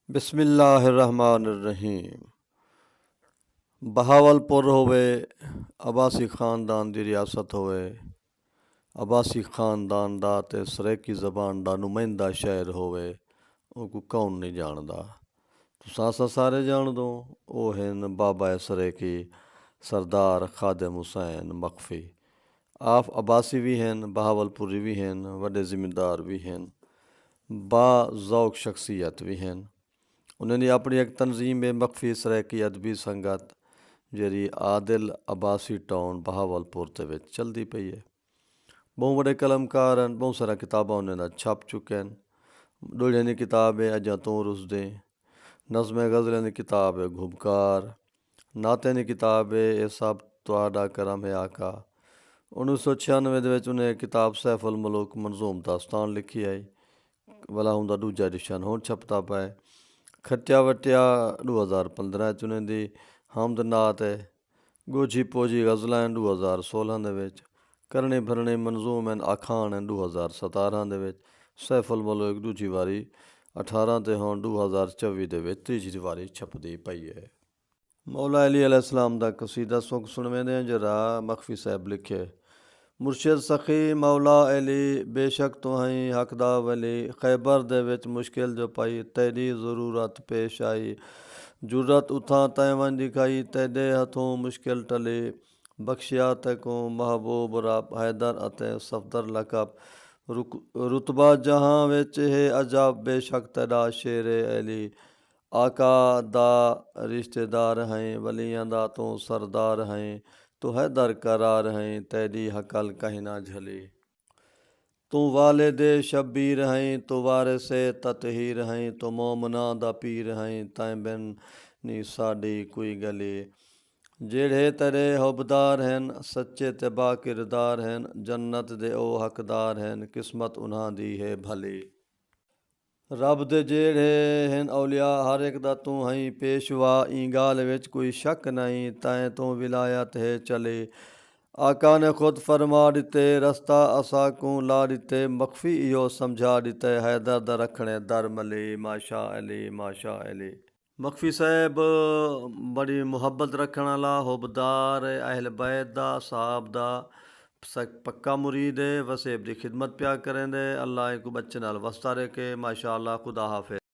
बिस्मिल्लाहिर्रहमानिर्रहीम। बहावलपुर होवे, अब्बासी खानदान की रियासत होवे, अब्बासी खानदान का ते सरेकी जबान का नुमाइंदा शहर होवे, उनको कौन नहीं जानता। तुसां सारे जान दो, वो हैं बाबा सरेकी सरदार खादिम हुसैन मखफ़ी। आप अब्बासी भी हैं, बहावलपुरी भी हैं, वड्डे ज़िम्मेदार भी हैं, बाज़ौक़ शख्सियत भी हैं। उन्होंने अपनी एक तनजीम मखफ़ी सरेकी अदबी संगत जी आदिल अब्बासी टाउन बहावलपुर के चलती पई है। बहुत बड़े कलमकार हैं, बहुत सारा किताबा उन्होंने छप चुके हैं। डोलियां की किताब है अजा तू रुसदे, नज़म गज़लें की किताब है घुबकार, नाते की किताब है ये सब तुहाडा करम है आका। 1996 उन्हें किताब सैफुल मुल्क मंजूम दास्तान लिखी आई, वाला उनका दूजा एडिशन होर छपता पाए। खट्टिया वट्टिया 2015 उन्हें दी हमद नात है। गोजी पोजी गज़लां 2016 करने भरने मंजूम हैं आखान हैं 2017 सैफुल मुल्क दूजी वारी 18 ते होन 2024 तीजी वारी छपदी पई है। मौला अली अलैहिस्सलाम दा कसीदा सुख सुनवेंदे जरा मखफ़ी साहब लिखे। मुर्शिद सखी मौला अली बेशक तो हैं हकदा वली, खैबर दे विच मुश्किल जो पाई तेरी ज़रूरत पेश आई। जुर्रत उठां तै वन दिखाई तेरे हथों मुश्किल टले, बख्शिया तैको महबूब रब हैदर अते सफदर लकब। रुतबा जहां विच है अजब बेशक तेरा शेरे अली, आका दा रिश्तेदार हैं वलियां दा तो सरदार हैं, तो हैदर करार हैं तेरी हकल कहीं ना झली। तू वाले दे शब्बीर हैं तो वारिसे ततहीर हैं, तो मोमना दा पीर हैं तैं बिन नी साडी कोई गली। जेड़े तेरे हुबदार हैं सच्चे ते बा किरदार हैं, जन्नत दे ओ हकदार हैं किस्मत उन्हां दी है भली। रब दे जेड़े हैं औलिया हर एक दा तू हैं पेशवा, ई गाल विच कोई शक नहीं तैं तो विलायत है चले। आका ने खुद फरमा दिते रस्ता असा को ला दिते, मखफ़ी इहो समझा दिते हैदर दा रखने दर मले। माशा अली माशा अली। मखफ़ी साहब बड़ी मुहब्बत रखने वाला हुबदार अहल बैत दा साहब दा पक्का मुरीद है, वसेब की खिदमत प्या करेंदे। अल्लाह को बच्चे नाल वस्ता रखे। माशा अल्लाह, खुदा हाफिज़।